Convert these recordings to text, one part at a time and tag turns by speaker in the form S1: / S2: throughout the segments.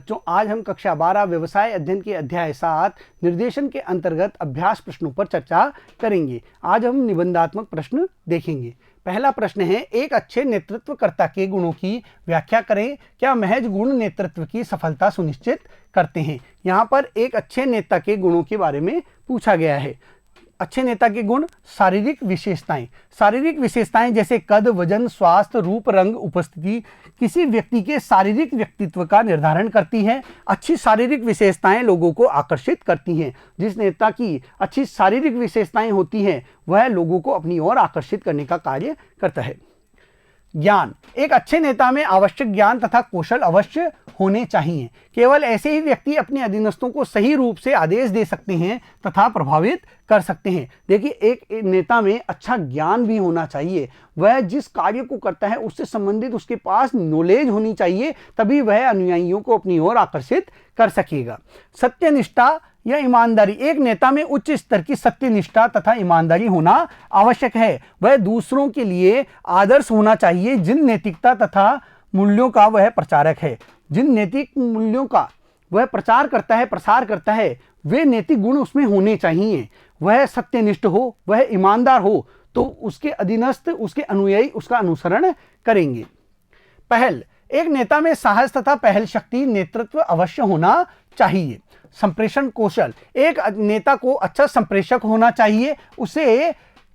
S1: बच्चों, आज हम कक्षा 12 व्यवसाय अध्ययन के अध्याय 7 निर्देशन के अंतर्गत अभ्यास प्रश्नों पर चर्चा करेंगे। आज हम निबंधात्मक प्रश्न देखेंगे। पहला प्रश्न है, एक अच्छे नेतृत्वकर्ता के गुणों की व्याख्या करें। क्या महज गुण नेतृत्व की सफलता सुनिश्चित करते हैं? यहाँ पर एक अच्छे नेता के गुणों के बारे में पूछा गया है। अच्छे नेता के गुण, शारीरिक विशेषताएं। शारीरिक विशेषताएं जैसे कद, वजन, स्वास्थ्य, रूप, रंग, उपस्थिति किसी व्यक्ति के शारीरिक व्यक्तित्व का निर्धारण करती है। अच्छी शारीरिक विशेषताएं लोगों को आकर्षित करती हैं। जिस नेता की अच्छी शारीरिक विशेषताएं होती हैं वह लोगों को अपनी ओर आकर्षित करने का कार्य करता है। ज्ञान, एक अच्छे नेता में आवश्यक ज्ञान तथा कौशल अवश्य होने चाहिए। केवल ऐसे ही व्यक्ति अपने अधीनस्थों को सही रूप से आदेश दे सकते हैं तथा प्रभावित कर सकते हैं। देखिए, एक नेता में अच्छा ज्ञान भी होना चाहिए। वह जिस कार्य को करता है उससे संबंधित उसके पास नॉलेज होनी चाहिए, तभी वह अनुयायियों को अपनी ओर आकर्षित कर सकेगा। सत्यनिष्ठा या ईमानदारी, एक नेता में उच्च स्तर की सत्यनिष्ठा तथा ईमानदारी होना आवश्यक है। वह दूसरों के लिए आदर्श होना चाहिए। जिन नैतिकता तथा मूल्यों का वह प्रचारक है, जिन नैतिक मूल्यों का वह प्रचार करता है, प्रसार करता है, वे नैतिक गुण उसमें होने चाहिए। वह सत्यनिष्ठ हो, वह ईमानदार हो, तो उसके अधीनस्थ, उसके अनुयायी उसका अनुसरण करेंगे। पहल, एक नेता में साहस तथा पहल शक्ति, नेतृत्व अवश्य होना चाहिए। संप्रेषण कौशल, एक नेता को अच्छा संप्रेषक होना चाहिए। उसे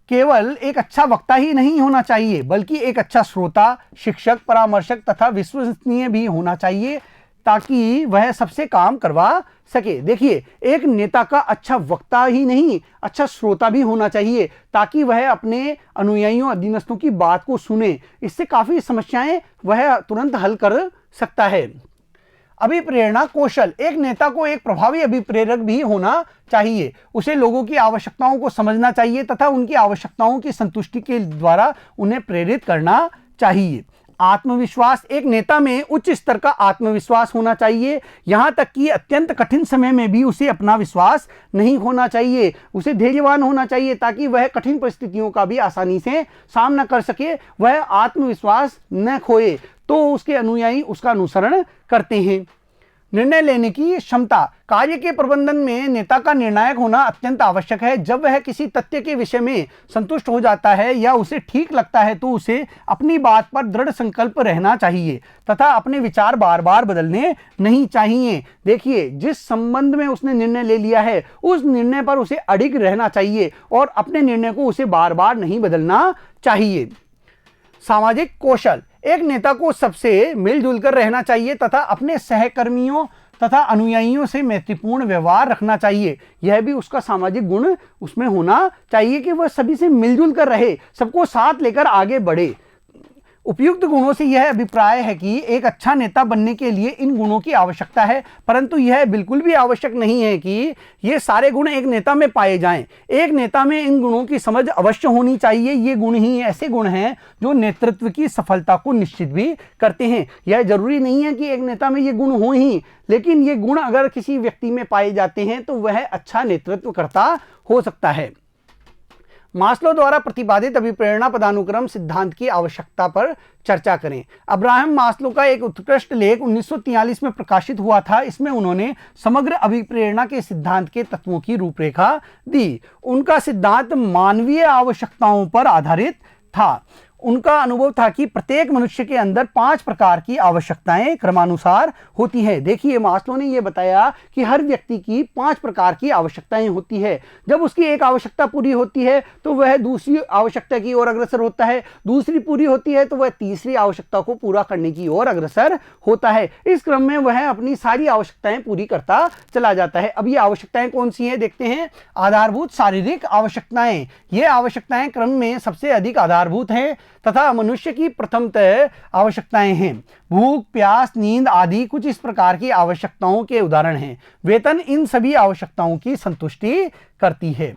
S1: केवल एक अच्छा वक्ता ही नहीं होना चाहिए, बल्कि एक अच्छा श्रोता, शिक्षक, परामर्शक तथा विश्वसनीय भी होना चाहिए, ताकि वह सबसे काम करवा सके। देखिए, एक नेता का अच्छा वक्ता ही नहीं, अच्छा श्रोता भी होना चाहिए, ताकि वह अपने अनुयायियों, अधीनस्थों की बात को सुने। इससे काफी समस्याएं वह तुरंत हल कर सकता है। अभिप्रेरणा कौशल, एक नेता को एक प्रभावी अभिप्रेरक भी होना चाहिए। उसे लोगों की आवश्यकताओं को समझना चाहिए तथा उनकी आवश्यकताओं की संतुष्टि के द्वारा उन्हें प्रेरित करना चाहिए। आत्मविश्वास, एक नेता में उच्च स्तर का आत्मविश्वास होना चाहिए। यहाँ तक कि अत्यंत कठिन समय में भी उसे अपना विश्वास नहीं खोना चाहिए। उसे धैर्यवान होना चाहिए ताकि वह कठिन परिस्थितियों का भी आसानी से सामना कर सके। वह आत्मविश्वास न खोए, तो उसके अनुयायी उसका अनुसरण करते हैं। निर्णय लेने की क्षमता, कार्य के प्रबंधन में नेता का निर्णायक होना अत्यंत आवश्यक है। जब वह किसी तथ्य के विषय में संतुष्ट हो जाता है या उसे ठीक लगता है तो उसे अपनी बात पर दृढ़ संकल्प रहना चाहिए तथा अपने विचार बार बार बदलने नहीं चाहिए। देखिए, जिस संबंध में उसने निर्णय ले लिया है उस निर्णय पर उसे अडिग रहना चाहिए और अपने निर्णय को उसे बार बार नहीं बदलना चाहिए। सामाजिक कौशल, एक नेता को सबसे मिलजुल कर रहना चाहिए तथा अपने सहकर्मियों तथा अनुयायियों से मैत्रीपूर्ण व्यवहार रखना चाहिए। यह भी उसका सामाजिक गुण उसमें होना चाहिए कि वह सभी से मिलजुल कर रहे, सबको साथ लेकर आगे बढ़े। उपयुक्त गुणों से यह अभिप्राय है कि एक अच्छा नेता बनने के लिए इन गुणों की आवश्यकता है, परंतु यह बिल्कुल भी आवश्यक नहीं है कि ये सारे गुण एक नेता में पाए जाएं। एक नेता में इन गुणों की समझ अवश्य होनी चाहिए। ये गुण ही ऐसे गुण हैं जो नेतृत्व की सफलता को निश्चित भी करते हैं। यह जरूरी नहीं है कि एक नेता में ये गुण हो ही, लेकिन ये गुण अगर किसी व्यक्ति में पाए जाते हैं तो वह अच्छा नेतृत्वकर्ता हो सकता है। मास्लो द्वारा प्रतिपादित अभिप्रेरणा पदानुक्रम सिद्धांत की आवश्यकता पर चर्चा करें। अब्राहम मास्लो का एक उत्कृष्ट लेख 1943 में प्रकाशित हुआ था। इसमें उन्होंने समग्र अभिप्रेरणा के सिद्धांत के तत्वों की रूपरेखा दी। उनका सिद्धांत मानवीय आवश्यकताओं पर आधारित था। उनका अनुभव था कि प्रत्येक मनुष्य के अंदर 5 प्रकार की आवश्यकताएं क्रमानुसार होती है। देखिए, मास्लो ने यह बताया कि हर व्यक्ति की 5 प्रकार की आवश्यकताएं होती है। जब उसकी एक आवश्यकता पूरी होती है तो वह दूसरी आवश्यकता की ओर अग्रसर होता है, दूसरी पूरी होती है तो वह तीसरी आवश्यकता को पूरा करने की ओर अग्रसर होता है। इस क्रम में वह अपनी सारी आवश्यकताएं पूरी करता चला जाता है। अब ये आवश्यकताएं कौन सी हैं देखते हैं। आधारभूत शारीरिक आवश्यकताएं, ये आवश्यकताएं क्रम में सबसे अधिक आधारभूत हैं तथा मनुष्य की प्रथमतः आवश्यकताएं हैं। भूख, प्यास, नींद आदि कुछ इस प्रकार की आवश्यकताओं के उदाहरण हैं। वेतन इन सभी आवश्यकताओं की संतुष्टि करती है।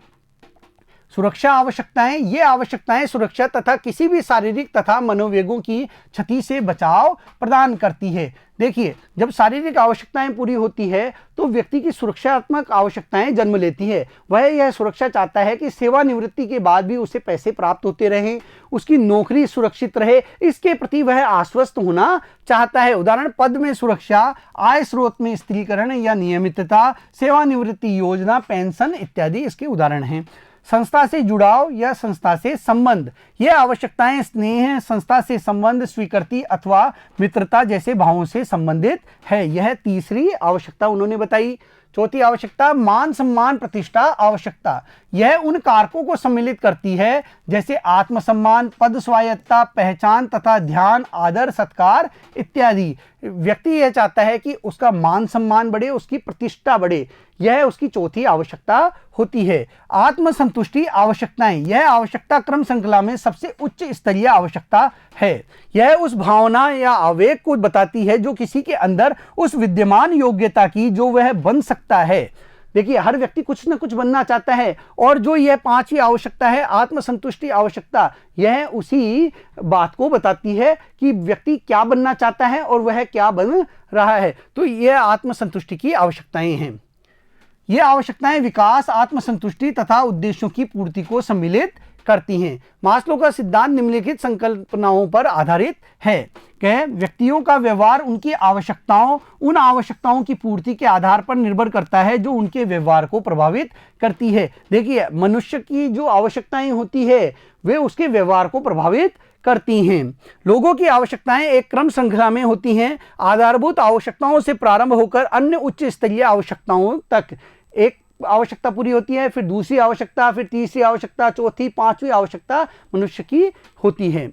S1: सुरक्षा आवश्यकताएं, ये आवश्यकताएं सुरक्षा तथा किसी भी शारीरिक तथा मनोवेगों की क्षति से बचाव प्रदान करती है। देखिए, जब शारीरिक आवश्यकताएं पूरी होती है तो व्यक्ति की सुरक्षात्मक आवश्यकताएं जन्म लेती है। वह यह सुरक्षा चाहता है कि सेवानिवृत्ति के बाद भी उसे पैसे प्राप्त होते रहें, उसकी नौकरी सुरक्षित रहे, इसके प्रति वह आश्वस्त होना चाहता है। उदाहरण, पद में सुरक्षा, आय स्रोत में स्थिरीकरण या नियमितता, सेवानिवृत्ति योजना, पेंशन इत्यादि इसके उदाहरण हैं। संस्था से जुड़ाव या संस्था से संबंध, यह आवश्यकताएं स्नेह, संस्था से संबंध, स्वीकृति अथवा मित्रता जैसे भावों से संबंधित है। यह तीसरी आवश्यकता उन्होंने बताई। चौथी आवश्यकता मान सम्मान प्रतिष्ठा आवश्यकता, यह उन कारकों को सम्मिलित करती है जैसे आत्मसम्मान, पद स्वायत्ता, पहचान तथा ध्यान, आदर, सत्कार इत्यादि। व्यक्ति यह चाहता है कि उसका मान सम्मान बढ़े, उसकी प्रतिष्ठा बढ़े, यह उसकी चौथी आवश्यकता होती है। आत्मसंतुष्टि आवश्यकताएं, यह आवश्यकता क्रम श्रृंखला में सबसे उच्च स्तरीय आवश्यकता है। यह उस भावना या आवेग को बताती है जो किसी के अंदर उस विद्यमान योग्यता की जो वह बन सकता है। देखिए, हर व्यक्ति कुछ ना कुछ बनना चाहता है, और जो यह पांचवी आवश्यकता है आत्मसंतुष्टि आवश्यकता, यह उसी बात को बताती है कि व्यक्ति क्या बनना चाहता है और वह क्या बन रहा है। तो यह आत्मसंतुष्टि की आवश्यकताएं हैं। ये आवश्यकताएं विकास, आत्मसंतुष्टि तथा उद्देश्यों की पूर्ति को सम्मिलित करती हैं। मास्लो का सिद्धांत निम्नलिखित संकल्पनाओं पर आधारित है कि व्यक्तियों का व्यवहार उनकी आवश्यकताओं, उन आवश्यकताओं की पूर्ति के आधार पर निर्भर करता है जो उनके व्यवहार को प्रभावित करती है। देखिए, मनुष्य की जो आवश्यकताएं होती है वे उसके व्यवहार को प्रभावित करती हैं। लोगों की आवश्यकताएं एक क्रम श्रृंखला में होती हैं, आधारभूत आवश्यकताओं से प्रारंभ होकर अन्य उच्च स्तरीय आवश्यकताओं तक। एक आवश्यकता पूरी होती है, फिर दूसरी आवश्यकता, फिर तीसरी आवश्यकता, चौथी, पांचवी आवश्यकता मनुष्य की होती है।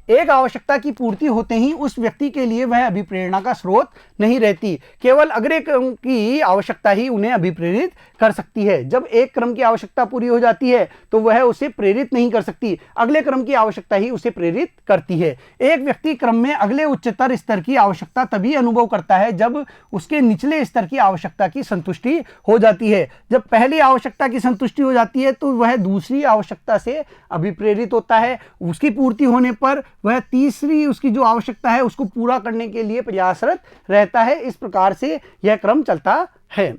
S1: एक आवश्यकता की पूर्ति होते ही उस व्यक्ति के लिए वह अभिप्रेरणा का स्रोत नहीं रहती, केवल अगले क्रम की आवश्यकता ही उन्हें अभिप्रेरित कर सकती है। जब एक क्रम की आवश्यकता पूरी हो जाती है तो वह उसे प्रेरित नहीं कर सकती, अगले क्रम की आवश्यकता ही उसे प्रेरित करती है। एक व्यक्ति क्रम में अगले उच्चतर स्तर की आवश्यकता तभी अनुभव करता है जब उसके निचले स्तर की आवश्यकता की संतुष्टि हो जाती है। जब पहली आवश्यकता की संतुष्टि हो जाती है तो वह दूसरी आवश्यकता से अभिप्रेरित होता है, उसकी पूर्ति होने पर वह तीसरी उसकी जो आवश्यकता है उसको पूरा करने के लिए प्रयासरत रहता है। इस प्रकार से यह क्रम चलता है।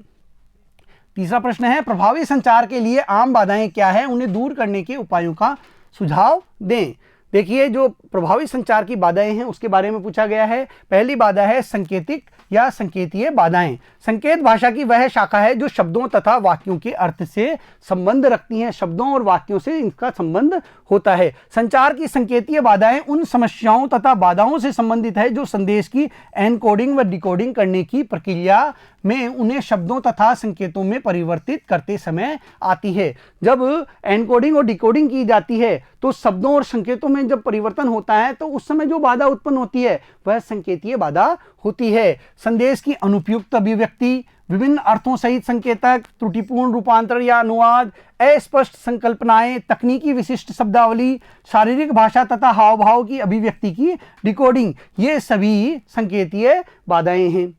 S1: तीसरा प्रश्न है, प्रभावी संचार के लिए आम बाधाएं क्या है, उन्हें दूर करने के उपायों का सुझाव दें। देखिए, जो प्रभावी संचार की बाधाएं हैं उसके बारे में पूछा गया है। पहली बाधा है संकेतिक या संकेतीय बाधाएं। संकेत भाषा की वह शाखा है जो शब्दों तथा वाक्यों के अर्थ से संबंध रखती हैं, शब्दों और वाक्यों से इनका संबंध होता है। संचार की संकेतीय बाधाएं उन समस्याओं तथा बाधाओं से संबंधित है जो संदेश की एनकोडिंग व डिकोडिंग करने की प्रक्रिया में उन्हें शब्दों तथा संकेतों में परिवर्तित करते समय आती है। जब एनकोडिंग और डिकोडिंग की जाती है तो शब्दों और संकेतों में जब परिवर्तन होता है तो उस समय जो बाधा उत्पन्न होती है वह संकेतीय बाधा होती है। संदेश की अनुपयुक्त अभिव्यक्ति, विभिन्न अर्थों सहित संकेतक, त्रुटिपूर्ण रूपांतरण या अनुवाद, अस्पष्ट संकल्पनाएं, तकनीकी विशिष्ट शब्दावली, शारीरिक भाषा तथा हाव भाव की अभिव्यक्ति की डिकोडिंग, ये सभी संकेतीय बाधाएं हैं।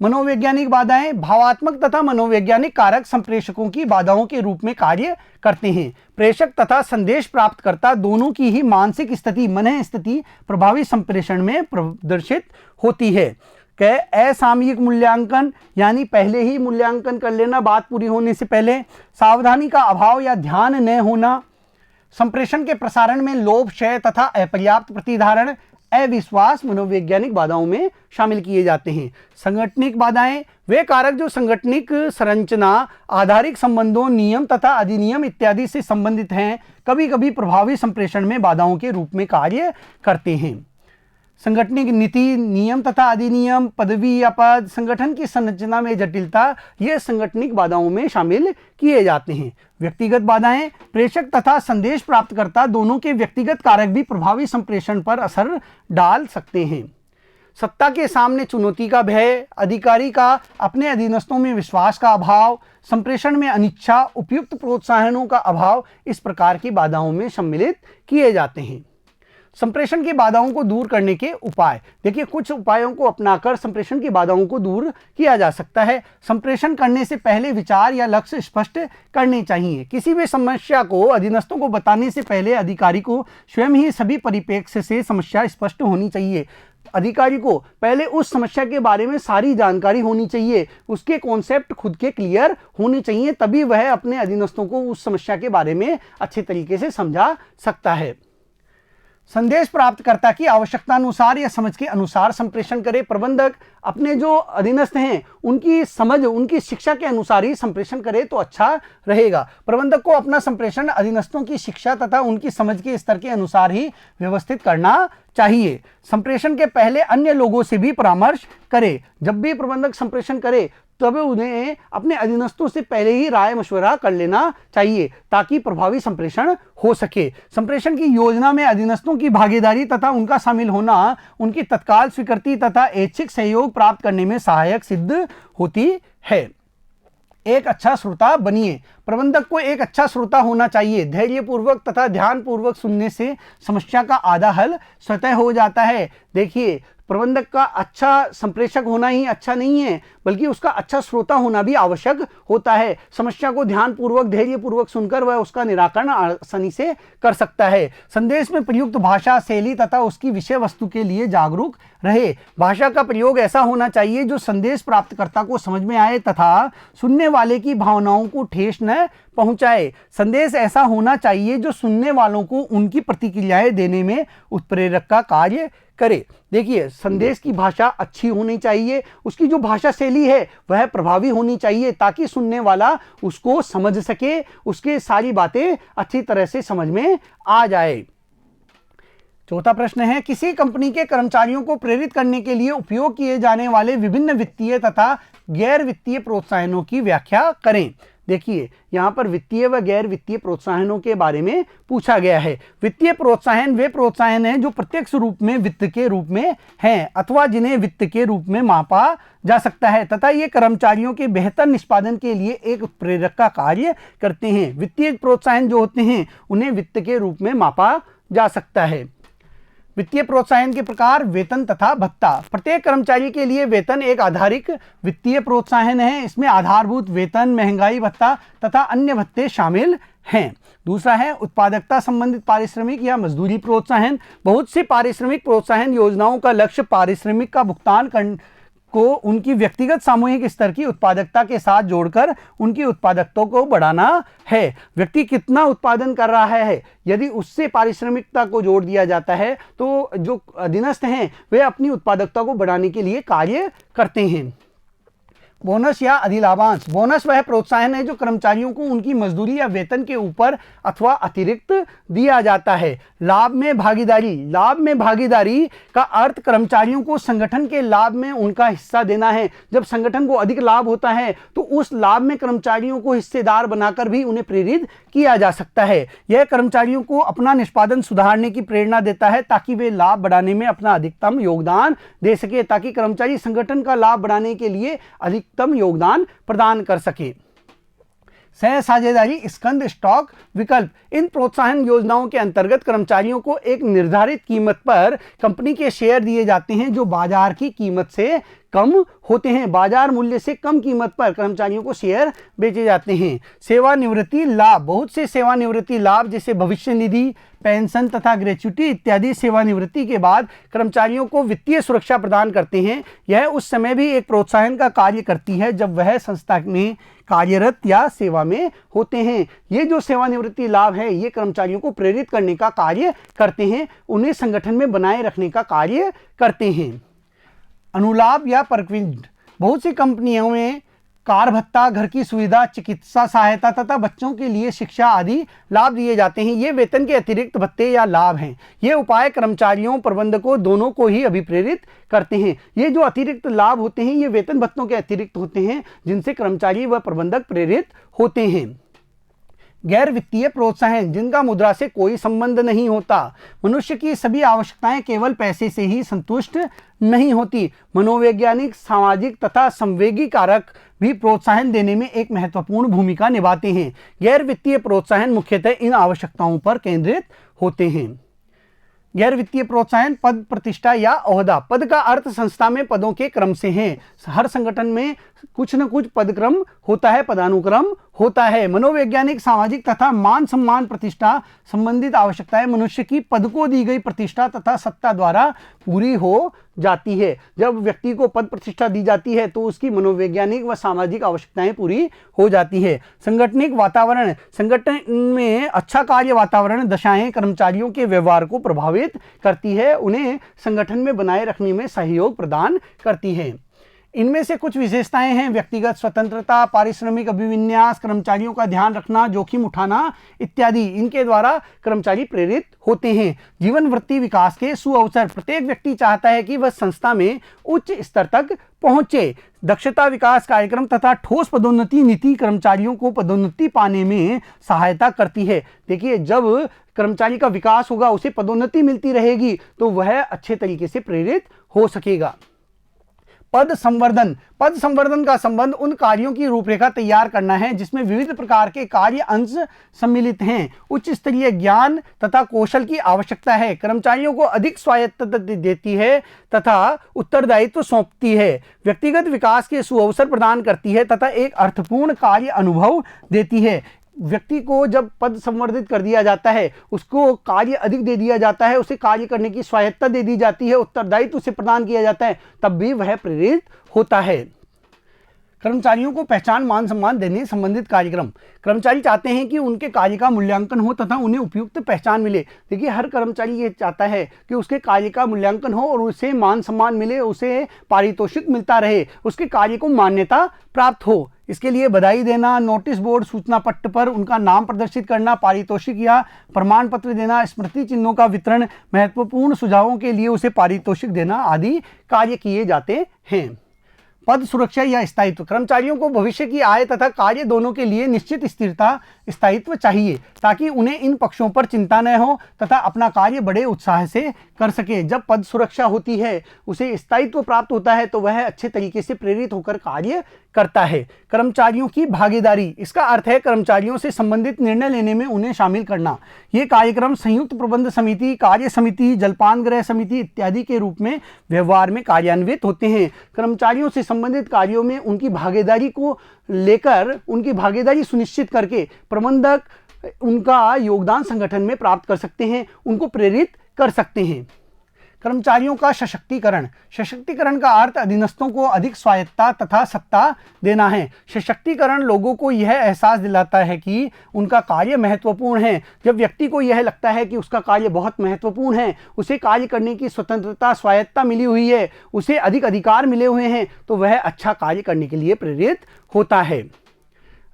S1: मनोवैज्ञानिक बाधाएं, भावात्मक तथा मनोवैज्ञानिक कारक संप्रेषकों की बाधाओं के रूप में कार्य करते हैं। प्रेषक तथा संदेश प्राप्तकर्ता दोनों की ही मानसिक स्थिति, मन स्थिति प्रभावी संप्रेषण में प्रदर्शित होती है। असामयिक मूल्यांकन, यानी पहले ही मूल्यांकन कर लेना बात पूरी होने से पहले, सावधानी का अभाव या ध्यान न होना, संप्रेषण के प्रसारण में लोभ, क्षय तथा अपर्याप्त प्रतिधारण, अविश्वास मनोवैज्ञानिक बाधाओं में शामिल किए जाते हैं। संगठनिक बाधाएं, वे कारक जो संगठनिक संरचना, आधारिक संबंधों, नियम तथा अधिनियम इत्यादि से संबंधित हैं, कभी कभी प्रभावी संप्रेषण में बाधाओं के रूप में कार्य करते हैं। संगठनिक नीति, नियम तथा अधिनियम, पदवी या पद, संगठन की संरचना में जटिलता, ये संगठनिक बाधाओं में शामिल किए जाते हैं। व्यक्तिगत बाधाएं, प्रेषक तथा संदेश प्राप्तकर्ता दोनों के व्यक्तिगत कारक भी प्रभावी संप्रेषण पर असर डाल सकते हैं। सत्ता के सामने चुनौती का भय, अधिकारी का अपने अधीनस्थों में विश्वास का अभाव, संप्रेषण में अनिच्छा, उपयुक्त प्रोत्साहनों का अभाव इस प्रकार की बाधाओं में सम्मिलित किए जाते हैं। संप्रेषण की बाधाओं को दूर करने के उपाय। देखिए, कुछ उपायों को अपनाकर संप्रेषण की बाधाओं को दूर किया जा सकता है। संप्रेषण करने से पहले विचार या लक्ष्य स्पष्ट करने चाहिए। किसी भी समस्या को अधीनस्थों को बताने से पहले अधिकारी को स्वयं ही सभी परिप्रेक्ष्य से समस्या स्पष्ट होनी चाहिए। अधिकारी को पहले उस समस्या के बारे में सारी जानकारी होनी चाहिए, उसके कॉन्सेप्ट खुद के क्लियर होने चाहिए, तभी वह अपने अधीनस्थों को उस समस्या के बारे में अच्छे तरीके से समझा सकता है। संदेश प्राप्तकर्ता की आवश्यकता अनुसार या समझ के अनुसार संप्रेषण करे। प्रबंधक अपने जो अधीनस्थ हैं उनकी समझ, उनकी शिक्षा के अनुसार ही संप्रेषण करे तो अच्छा रहेगा। प्रबंधक को अपना संप्रेषण अधीनस्थों की शिक्षा तथा उनकी समझ के स्तर के अनुसार ही व्यवस्थित करना चाहिए। संप्रेषण के पहले अन्य लोगों से भी परामर्श करे। जब भी प्रबंधक संप्रेषण करे तब उन्हें अपने अधीनस्थों से पहले ही राय मशवरा कर लेना चाहिए ताकि प्रभावी संप्रेषण हो सके। संप्रेषण की योजना में अधीनस्थों की भागीदारी तथा उनका शामिल होना उनकी तत्काल स्वीकृति तथा ऐच्छिक सहयोग प्राप्त करने में सहायक सिद्ध होती है। एक अच्छा श्रोता बनिए। प्रबंधक को एक अच्छा श्रोता होना चाहिए। धैर्यपूर्वक तथा ध्यानपूर्वक सुनने से समस्या का आधा हल स्वतः हो जाता है। देखिए, प्रबंधक का अच्छा संप्रेषक होना ही अच्छा नहीं है, बल्कि उसका अच्छा श्रोता होना भी आवश्यक होता है। समस्या को ध्यानपूर्वक, धैर्यपूर्वक सुनकर वह उसका निराकरण आसानी से कर सकता है। संदेश में प्रयुक्त भाषा, शैली तथा उसकी विषय वस्तु के लिए जागरूक रहे। भाषा का प्रयोग ऐसा होना चाहिए जो संदेश प्राप्तकर्ता को समझ में आए तथा सुनने वाले की भावनाओं को ठेस न पहुंचाए। संदेश ऐसा होना चाहिए जो सुनने वालों को उनकी प्रतिक्रियाएं देने में उत्प्रेरक का कार्य करे। देखिए, संदेश की भाषा अच्छी होनी चाहिए, उसकी जो भाषा शैली है वह प्रभावी होनी चाहिए ताकि सुनने वाला उसको समझ सके, उसके सारी बातें अच्छी तरह से समझ में आ जाए। चौथा प्रश्न है, किसी कंपनी के कर्मचारियों को प्रेरित करने के लिए उपयोग किए जाने वाले विभिन्न वित्तीय तथा गैर वित्तीय प्रोत्साहनों की व्याख्या करें। देखिए, यहाँ पर वित्तीय व गैर वित्तीय प्रोत्साहनों के बारे में पूछा गया है। वित्तीय प्रोत्साहन वे प्रोत्साहन हैं जो प्रत्यक्ष रूप में वित्त के रूप में हैं अथवा जिन्हें वित्त के रूप में मापा जा सकता है तथा ये कर्मचारियों के बेहतर निष्पादन के लिए एक उत्प्रेरक का कार्य करते हैं। वित्तीय प्रोत्साहन जो होते हैं उन्हें वित्त के रूप में मापा जा सकता है। वित्तीय प्रोत्साहन के प्रकार, वेतन तथा भत्ता। प्रत्येक कर्मचारी के लिए वेतन एक आधारिक वित्तीय प्रोत्साहन है। इसमें आधारभूत वेतन, महंगाई भत्ता तथा अन्य भत्ते शामिल हैं। दूसरा है उत्पादकता संबंधित पारिश्रमिक या मजदूरी प्रोत्साहन। बहुत सी पारिश्रमिक प्रोत्साहन योजनाओं का लक्ष्य पारिश्रमिक का भुगतान को उनकी व्यक्तिगत सामूहिक स्तर की उत्पादकता के साथ जोड़कर उनकी उत्पादकता को बढ़ाना है। व्यक्ति कितना उत्पादन कर रहा है, यदि उससे पारिश्रमिकता को जोड़ दिया जाता है तो जो अधीनस्थ हैं वे अपनी उत्पादकता को बढ़ाने के लिए कार्य करते हैं। बोनस या अधिलाभांश। बोनस वह प्रोत्साहन है जो कर्मचारियों को उनकी मजदूरी या वेतन के ऊपर अथवा अतिरिक्त दिया जाता है। लाभ में भागीदारी। लाभ में भागीदारी का अर्थ कर्मचारियों को संगठन के लाभ में उनका हिस्सा देना है। जब संगठन को अधिक लाभ होता है तो उस लाभ में कर्मचारियों को हिस्सेदार बनाकर भी उन्हें प्रेरित किया जा सकता है। यह कर्मचारियों को अपना निष्पादन सुधारने की प्रेरणा देता है ताकि वे लाभ बढ़ाने में अपना अधिकतम योगदान दे सके, ताकि कर्मचारी संगठन का लाभ बढ़ाने के लिए अधिकतम योगदान प्रदान कर सके। सह साझेदारी, स्कंद, स्टॉक विकल्प। इन प्रोत्साहन योजनाओं के अंतर्गत कर्मचारियों को एक निर्धारित कीमत पर कंपनी के शेयर दिए जाते हैं जो बाजार की कीमत से कम होते हैं। बाजार मूल्य से कम कीमत पर कर्मचारियों को शेयर बेचे जाते हैं। सेवानिवृत्ति लाभ। बहुत से सेवानिवृत्ति लाभ जैसे भविष्य निधि, पेंशन तथा ग्रेच्युटी इत्यादि सेवानिवृत्ति के बाद कर्मचारियों को वित्तीय सुरक्षा प्रदान करते हैं। यह उस समय भी एक प्रोत्साहन का कार्य करती है जब वह संस्था में कार्यरत या सेवा में होते हैं। ये जो सेवानिवृत्ति लाभ है ये कर्मचारियों को प्रेरित करने का कार्य करते हैं, उन्हें संगठन में बनाए रखने का कार्य करते हैं। अनुलाभ या परक्विंज। बहुत सी कंपनियों में कार भत्ता, घर की सुविधा, चिकित्सा सहायता तथा बच्चों के लिए शिक्षा आदि लाभ दिए जाते हैं। ये वेतन के अतिरिक्त भत्ते या लाभ हैं। ये उपाय कर्मचारियों, प्रबंधकों दोनों को ही अभिप्रेरित करते हैं। ये जो अतिरिक्त लाभ होते हैं ये वेतन भत्तों के अतिरिक्त होते हैं जिनसे कर्मचारी व प्रबंधक प्रेरित होते हैं। गैर वित्तीय प्रोत्साहन, जिनका मुद्रा से कोई संबंध नहीं होता। मनुष्य की सभी आवश्यकताएं केवल पैसे से ही संतुष्ट नहीं होती। मनोवैज्ञानिक, सामाजिक तथा संवेगी कारक भी प्रोत्साहन देने में एक महत्वपूर्ण भूमिका निभाते हैं। गैर वित्तीय प्रोत्साहन मुख्यतः इन आवश्यकताओं पर केंद्रित होते हैं। गैर वित्तीय प्रोत्साहन, पद, प्रतिष्ठा या ओहदा। पद का अर्थ संस्था में पदों के क्रम से है। हर संगठन में कुछ न कुछ पदक्रम होता है, पदानुक्रम होता है। मनोवैज्ञानिक, सामाजिक तथा मान सम्मान, प्रतिष्ठा संबंधित आवश्यकताएं मनुष्य की पद को दी गई प्रतिष्ठा तथा सत्ता द्वारा पूरी हो जाती है। जब व्यक्ति को पद प्रतिष्ठा दी जाती है तो उसकी मनोवैज्ञानिक व सामाजिक आवश्यकताएं पूरी हो जाती है। संगठनिक वातावरण, संगठन में अच्छा कार्य वातावरण दशाएं कर्मचारियों के व्यवहार को प्रभावित करती है, उन्हें संगठन में बनाए रखने में सहयोग प्रदान करती है। इनमें से कुछ विशेषताएं हैं: व्यक्तिगत स्वतंत्रता, पारिश्रमिक अभिविन्यास, कर्मचारियों का ध्यान रखना, जोखिम उठाना इत्यादि। इनके द्वारा कर्मचारी प्रेरित होते हैं। जीवन वृत्ति विकास के सुअवसर, प्रत्येक व्यक्ति चाहता है कि वह संस्था में उच्च स्तर तक पहुंचे। दक्षता विकास कार्यक्रम तथा ठोस पदोन्नति नीति कर्मचारियों को पदोन्नति पाने में सहायता करती है। देखिए, जब कर्मचारी का विकास होगा, उसे पदोन्नति मिलती रहेगी, तो वह अच्छे तरीके से प्रेरित हो सकेगा। पद संवर्धन, पद संवर्धन का संबंध उन कार्यों की रूपरेखा तैयार करना है जिसमें विविध प्रकार के कार्य अंश सम्मिलित हैं। उच्च स्तरीय ज्ञान तथा कौशल की आवश्यकता है। कर्मचारियों को अधिक स्वायत्तता देती है तथा उत्तरदायित्व सौंपती है। व्यक्तिगत विकास के सुअवसर प्रदान करती है तथा एक अर्थपूर्ण कार्य अनुभव देती है। व्यक्ति को जब पद संवर्धित कर दिया जाता है, उसको कार्य अधिक दे दिया जाता है, उसे कार्य करने की स्वायत्तता दे दी जाती है, उत्तरदायित्व उसे प्रदान किया जाता है, तब भी वह प्रेरित होता है। कर्मचारियों को पहचान, मान सम्मान देने संबंधित कार्यक्रम। कर्मचारी चाहते हैं कि उनके कार्य का मूल्यांकन हो तथा उन्हें उपयुक्त पहचान मिले। देखिए, हर कर्मचारी ये चाहता है कि उसके कार्य का मूल्यांकन हो और उसे मान सम्मान मिले, उसे पारितोषिक मिलता रहे, उसके कार्य को मान्यता प्राप्त हो। इसके लिए बधाई देना, नोटिस बोर्ड, सूचना पट्ट पर उनका नाम प्रदर्शित करना, पारितोषिक या प्रमाण पत्र देना, स्मृति चिन्हों का वितरण, महत्वपूर्ण सुझावों के लिए उसे पारितोषिक देना आदि कार्य किए जाते हैं। पद सुरक्षा या स्थायित्व, कर्मचारियों को भविष्य की आय तथा कार्य दोनों के लिए निश्चित स्थिरता, स्थायित्व चाहिए ताकि उन्हें इन पक्षों पर चिंता न हो तथा अपना कार्य बड़े उत्साह से कर सके। जब पद सुरक्षा होती है, उसे स्थायित्व प्राप्त होता है, तो वह अच्छे तरीके से प्रेरित होकर कार्य करता है। कर्मचारियों की भागीदारी, इसका अर्थ है कर्मचारियों से संबंधित निर्णय लेने में उन्हें शामिल करना। ये कार्यक्रम संयुक्त प्रबंध समिति, कार्य समिति, जलपान गृह समिति इत्यादि के रूप में व्यवहार में कार्यान्वित होते हैं। कर्मचारियों से संबंधित कार्यों में उनकी भागीदारी को लेकर, उनकी भागीदारी सुनिश्चित करके प्रबंधक उनका योगदान संगठन में प्राप्त कर सकते हैं, उनको प्रेरित कर सकते हैं। कर्मचारियों का सशक्तिकरण, सशक्तिकरण का अर्थ अधीनस्थों को अधिक स्वायत्तता तथा सत्ता देना है। सशक्तिकरण लोगों को यह एहसास दिलाता है कि उनका कार्य महत्वपूर्ण है। जब व्यक्ति को यह लगता है कि उसका कार्य बहुत महत्वपूर्ण है, उसे कार्य करने की स्वतंत्रता, स्वायत्तता मिली हुई है, उसे अधिक अधिकार मिले हुए हैं, तो वह अच्छा कार्य करने के लिए प्रेरित होता है।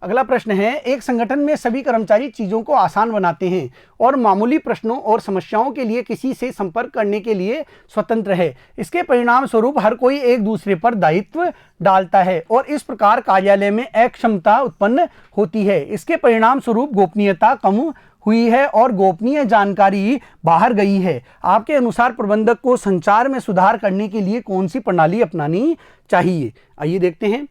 S1: अगला प्रश्न है, एक संगठन में सभी कर्मचारी चीजों को आसान बनाते हैं और मामूली प्रश्नों और समस्याओं के लिए किसी से संपर्क करने के लिए स्वतंत्र है। इसके परिणाम स्वरूप हर कोई एक दूसरे पर दायित्व डालता है और इस प्रकार कार्यालय में अक्षमता उत्पन्न होती है। इसके परिणाम स्वरूप गोपनीयता कम हुई है और गोपनीय जानकारी बाहर गई है। आपके अनुसार प्रबंधक को संचार में सुधार करने के लिए कौन सी प्रणाली अपनानी चाहिए? आइए देखते हैं।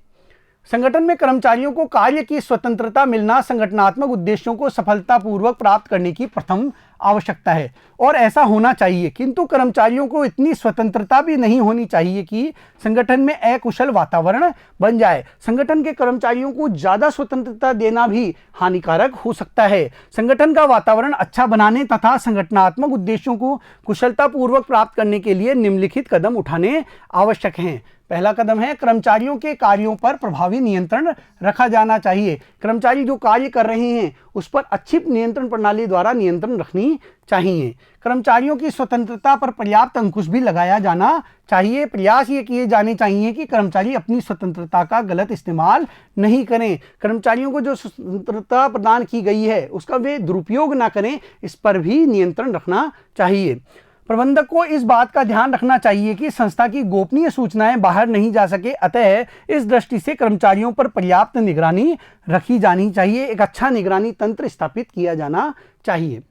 S1: संगठन में कर्मचारियों को कार्य की स्वतंत्रता मिलना संगठनात्मक उद्देश्यों को सफलतापूर्वक प्राप्त करने की प्रथम आवश्यकता है और ऐसा होना चाहिए, किंतु कर्मचारियों को इतनी स्वतंत्रता भी नहीं होनी चाहिए कि संगठन में अकुशल वातावरण बन जाए। संगठन के कर्मचारियों को ज्यादा स्वतंत्रता देना भी हानिकारक हो सकता है। संगठन का वातावरण अच्छा बनाने तथा संगठनात्मक उद्देश्यों को कुशलतापूर्वक प्राप्त करने के लिए निम्नलिखित कदम उठाने आवश्यक हैं। पहला कदम है, कर्मचारियों के कार्यों पर प्रभावी नियंत्रण रखा जाना चाहिए। कर्मचारी जो कार्य कर रहे हैं उस पर अच्छी नियंत्रण प्रणाली द्वारा नियंत्रण रखनी चाहिए। कर्मचारियों की स्वतंत्रता पर पर्याप्त अंकुश भी लगाया जाना चाहिए। प्रयास ये किए जाने चाहिए कि कर्मचारी अपनी स्वतंत्रता का गलत इस्तेमाल नहीं करें। कर्मचारियों को जो स्वतंत्रता प्रदान की गई है उसका वे दुरुपयोग ना करें, इस पर भी नियंत्रण रखना चाहिए। प्रबंधक को इस बात का ध्यान रखना चाहिए कि संस्था की गोपनीय सूचनाएं बाहर नहीं जा सके, अतः इस दृष्टि से कर्मचारियों पर पर्याप्त निगरानी रखी जानी चाहिए। एक अच्छा निगरानी तंत्र स्थापित किया जाना चाहिए।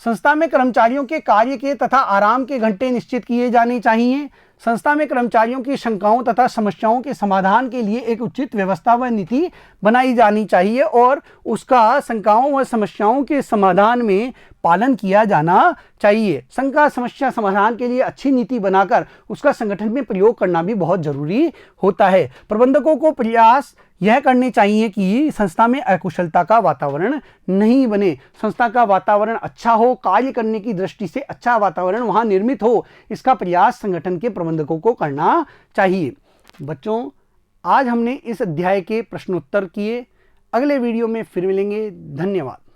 S1: संस्था में कर्मचारियों के कार्य के तथा आराम के घंटे निश्चित किए जाने चाहिए। संस्था में कर्मचारियों की शंकाओं तथा समस्याओं के समाधान के लिए एक उचित व्यवस्था व नीति बनाई जानी चाहिए और उसका शंकाओं व समस्याओं के समाधान में पालन किया जाना चाहिए। संघ का समस्या समाधान के लिए अच्छी नीति बनाकर उसका संगठन में प्रयोग करना भी बहुत जरूरी होता है। प्रबंधकों को प्रयास यह करने चाहिए कि संस्था में अकुशलता का वातावरण नहीं बने। संस्था का वातावरण अच्छा हो, कार्य करने की दृष्टि से अच्छा वातावरण वहां निर्मित हो, इसका प्रयास संगठन के प्रबंधकों को करना चाहिए। बच्चों, आज हमने इस अध्याय के प्रश्नोत्तर किए। अगले वीडियो में फिर मिलेंगे। धन्यवाद।